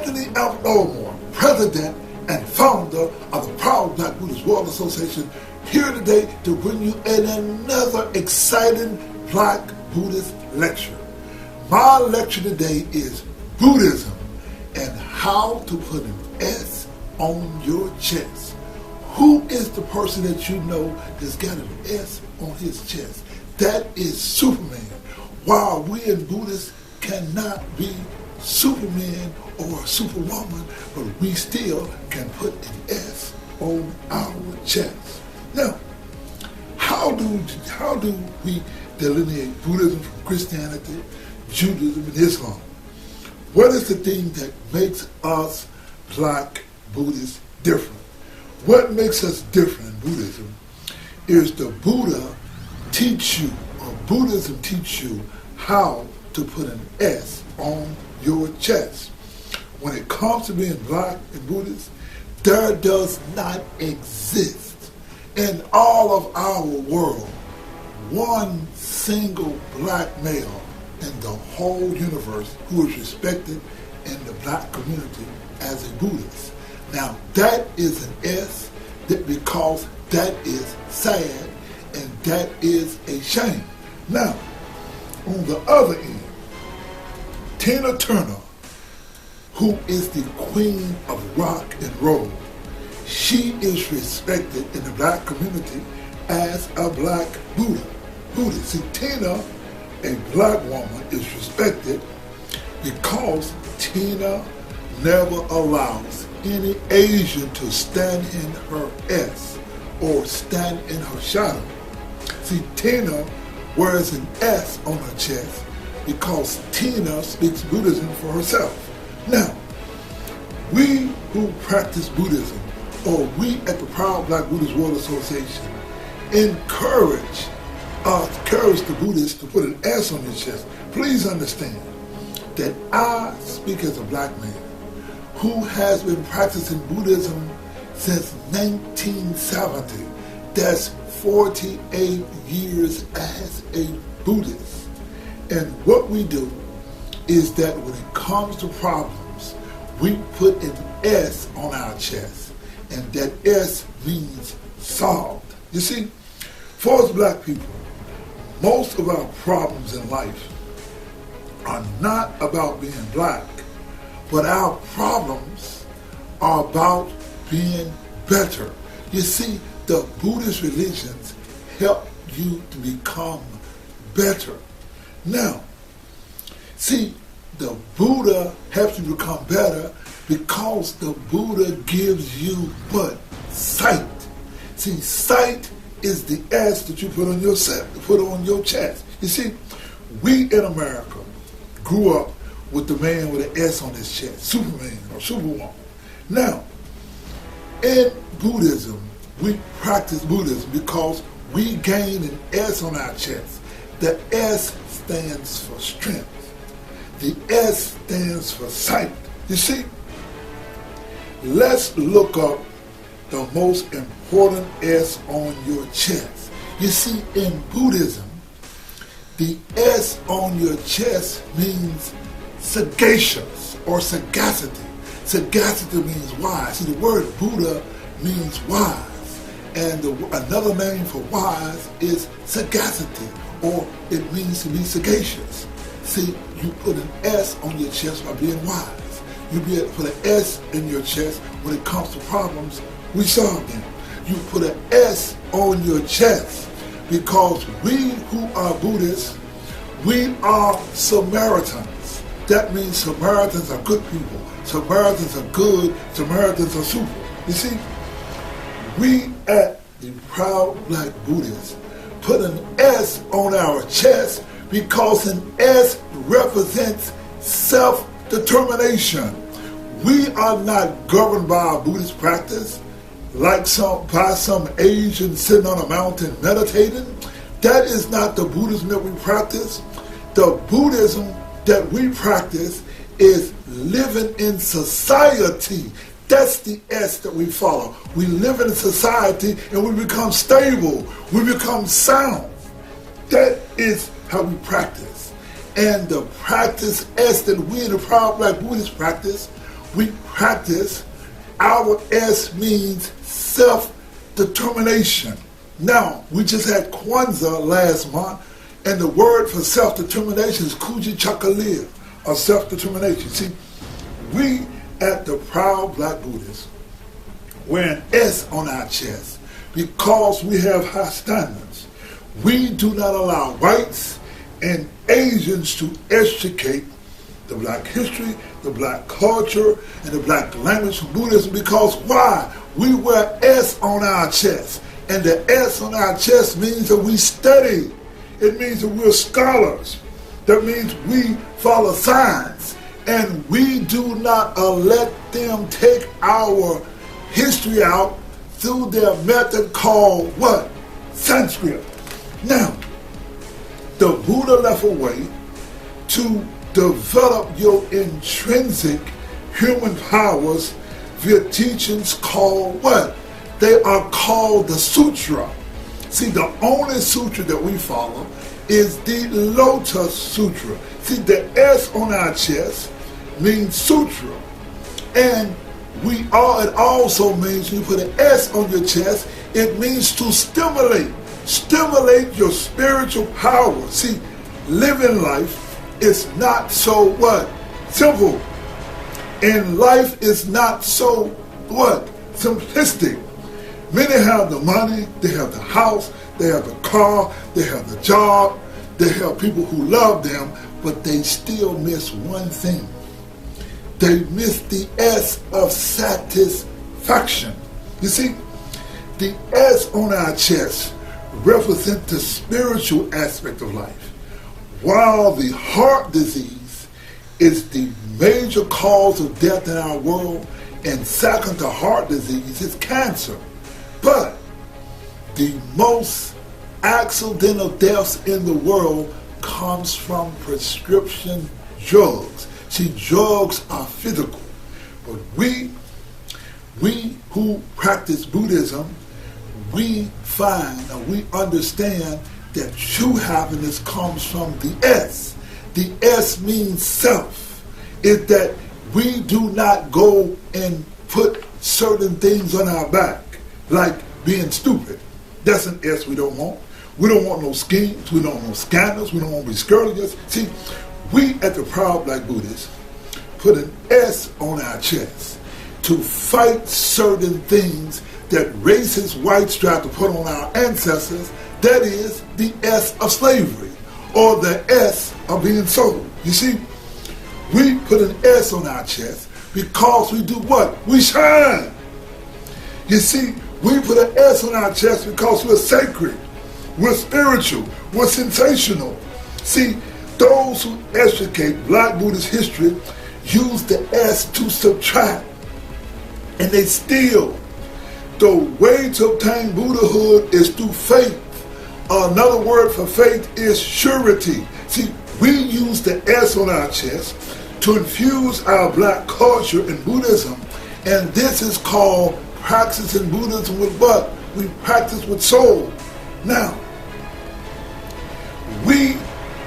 Anthony F. Elmore, President and founder of the Proud Black Buddhist World Association, here today to bring you another exciting Black Buddhist lecture. My lecture today is Buddhism and how to put an S on your chest. Who is the person that you know that's got an S on his chest? That is Superman. While we in Buddhists cannot be Superman or Superwoman, but we still can put an S on our chest. Now, how do we delineate Buddhism from Christianity, Judaism, and Islam? What is the thing that makes us Black Buddhists different? What makes us different in Buddhism is the Buddha teach you, or Buddhism teach you, how to put an S on your chest. When it comes to being Black and Buddhist, there does not exist in all of our world one single Black male in the whole universe who is respected in the Black community as a Buddhist. Now that is an S because that is sad and that is a shame. Now, on the other end, Tina Turner, who is the queen of rock and roll, she is respected in the Black community as a Black Buddhist. See, Tina, a Black woman, is respected because Tina never allows any Asian to stand in her S or stand in her shadow. See, Tina wears an S on her chest because Tina speaks Buddhism for herself. Now, we who practice Buddhism, or we at the Proud Black Buddhist World Association, encourage the Buddhists to put an S on their chest. Please understand that I speak as a Black man who has been practicing Buddhism since 1970. That's 48 years as a Buddhist. And what we do is that when it comes to problems, we put an S on our chest, and that S means solved. You see, for us Black people, most of our problems in life are not about being Black, but our problems are about being better. You see, the Buddhist religions help you to become better. Now, see, the Buddha helps you become better because the Buddha gives you what? Sight. See, sight is the S that you put on your chest. You see, we in America grew up with the man with an S on his chest, Superman or Superwoman. Now, in Buddhism, we practice Buddhism because we gain an S on our chest. The S stands for strength. The S stands for sight. You see, let's look up the most important S on your chest. You see, in Buddhism, the S on your chest means sagacious or sagacity. Sagacity means wise. See, the word Buddha means wise. And another name for wise is sagacity, or it means to be sagacious. See, you put an S on your chest by being wise. You put an S in your chest when it comes to problems, we solve them. You put an S on your chest because we who are Buddhists, we are Samaritans. That means Samaritans are good people. Samaritans are good. Samaritans are super. You see, we at the Proud Black Buddhists put an S on our chest because an S represents self-determination. We are not governed by our Buddhist practice like by some Asian sitting on a mountain meditating. That is not the Buddhism that we practice. The Buddhism that we practice is living in society. That's the S that we follow. We live in a society and we become stable. We become sound. That is how we practice. And the practice S that we in the Proud Black Buddhists practice, we practice, our S means self-determination. Now, we just had Kwanzaa last month, and the word for self-determination is Kuji Chakalia, or self-determination. See, we at the Proud Black Buddhists wear an S on our chest because we have high standards. We do not allow whites and Asians to extricate the black history, the black culture, and the black language from Buddhism because why? We wear S on our chest. And the S on our chest means that we study. It means that we're scholars. That means we follow science. And we do not let them take our history out through their method called what? Sanskrit. Now, the Buddha left a way to develop your intrinsic human powers via teachings called what? They are called the Sutra. See, the only sutra that we follow is the Lotus Sutra. See, the S on our chest means sutra. And it also means, when you put an S on your chest, it means to stimulate. Stimulate your spiritual power. See, living life is not so what? Simple. And life is not so what? Simplistic. Many have the money, they have the house, they have the car, they have the job, they have people who love them, but they still miss one thing. They miss the S of satisfaction. You see, the S on our chest represents the spiritual aspect of life, while the heart disease is the major cause of death in our world, and second to heart disease is cancer. But the most accidental deaths in the world comes from prescription drugs. See, drugs are physical. But we who practice Buddhism, we find and we understand that true happiness comes from the S. The S means self. It's that we do not go and put certain things on our back, like being stupid. That's an S we don't want. We don't want no schemes. We don't want no scandals. We don't want to be scurrilous. See, we at the Proud Black Buddhists put an S on our chest to fight certain things that racist whites tried to put on our ancestors. That is the S of slavery, or the S of being sold. You see, we put an S on our chest because we do what? We shine. You see, we put an S on our chest because we're sacred, we're spiritual, we're sensational. See, those who extricate Black Buddhist history use the S to subtract, and they steal. The way to obtain Buddhahood is through faith. Another word for faith is surety. See, we use the S on our chest to infuse our black culture in Buddhism, and this is called practicing Buddhism with what? We practice with soul. Now, we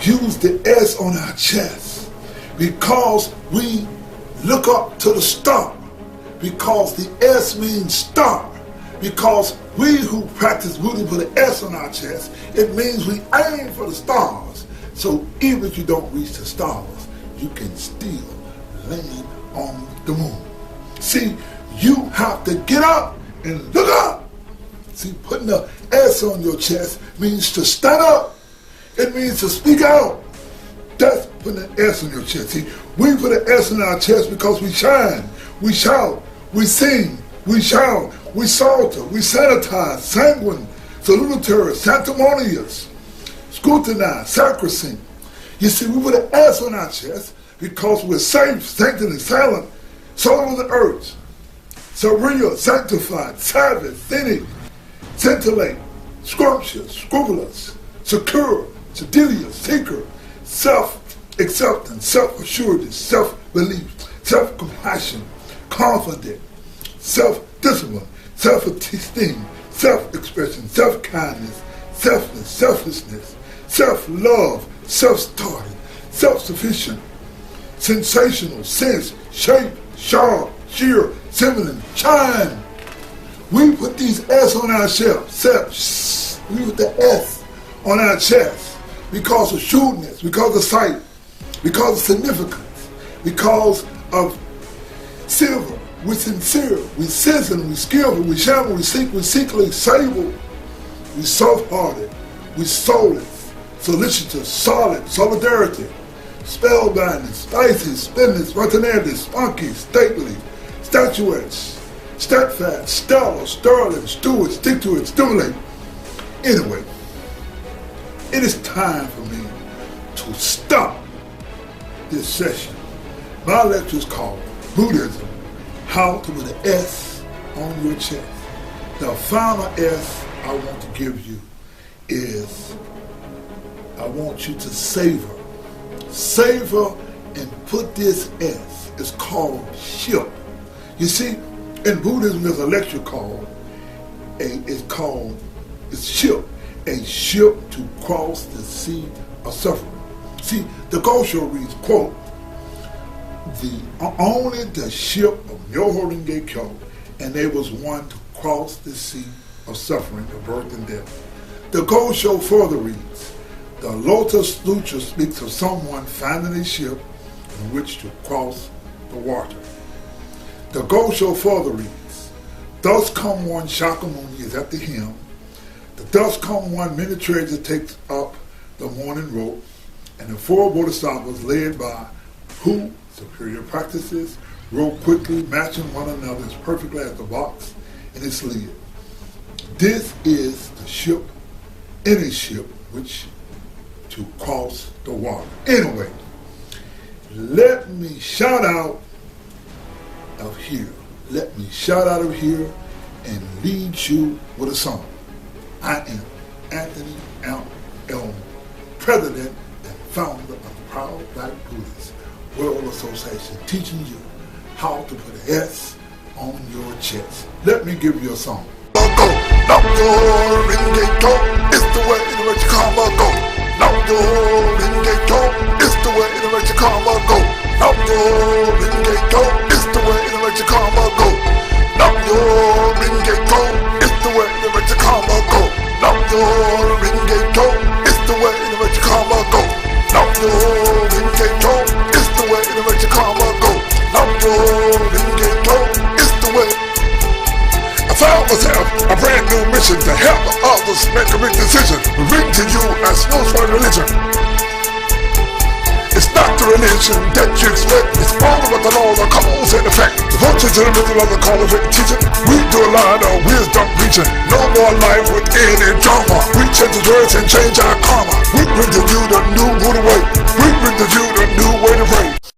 use the S on our chest because we look up to the star, because the S means star. Because we who practice Buddhism put an S on our chest, it means we aim for the stars. So even if you don't reach the stars, you can still land on the moon. See, you have to get up and look up. See, putting the S on your chest means to stand up. It means to speak out. That's putting an S on your chest. See, we put an S on our chest because we shine, we shout, we sing, we shout, we salter, we sanitize, sanguine, salutatory, sanctimonious, scrutinize, sacrosanct. You see, we put an S on our chest because we're safe, sancted, and silent, salt of the earth, surreal, sanctified, savage, thinning, scintillate, scrumptious, scrupulous, secure, seditious, seeker, self-acceptance, self-assurance, self-belief, self-compassion, confident, self-discipline, self-esteem, self-expression, self-kindness, selfless, selflessness, self-love, self-started, self-sufficient, sensational, sense, shape, sharp, sheer, similar, shine. We put these S on our chest. We put the S on our chest because of shrewdness, because of sight, because of significance, because of silver. We're sincere, we seasoned, we skillful, we shamble, we seek, we secretly sable, we soft-hearted, we soulless, solicitous, solid, solidarity, spellbinding, spicy, spineless, spontaneity, spunky, stately, statuettes, steadfast, stellar, sterling, steward, stick to it, stimulate. Anyway, it is time for me to stop this session. My lecture is called Buddhism, How to Put an S on Your Chest. The final S I want to give you is I want you to savor. Savor and put this S. It's called ship. You see, in Buddhism there's a lecture called it's ship. A ship to cross the sea of suffering. See, the Gosho reads, quote, only the ship of Myoho Renge Kyo enables one to cross the sea of suffering, of birth and death. The Gosho further reads, the Lotus Sutra speaks of someone finding a ship in which to cross the water. The Gosho further reads, thus come one Shakyamuni is at the helm, thus come one many treasures takes up the morning rope, and the four bodhisattvas led by who superior practices row quickly, matching one another as perfectly as the box in its lid. This is the ship, any ship, which to cross the water. Anyway, let me shout out of here. Let me shout out of here and lead you with a song. I am Anthony Elmore, President and Founder of the Proud Black Buddhist World Association, teaching you how to put an S on your chest. Let me give you a song. Go, knock your ringgit, it's the way in which you karma go. Knock your ringgit, it's the way in which you karma go. Knock your ringgit, it's the way in which you karma go. Knock your ringgit, it's the way in which you karma go. Knock your ringgit, it's the way in which you karma go. Knock your ringgit, it's the way in which you karma go. Knock your ringgit, it's the way. I found myself a brand new mission to help others make a big decision. Ring to you as no for religion. It's not the religion that you expect. It's all about the law, the cause and effect. Devotion to the middle of the call of teaching. We do a line of wisdom preaching. No more life with any drama. We change the words and change our karma. We bring to you the new Buddha way. We bring to you the new way to pray.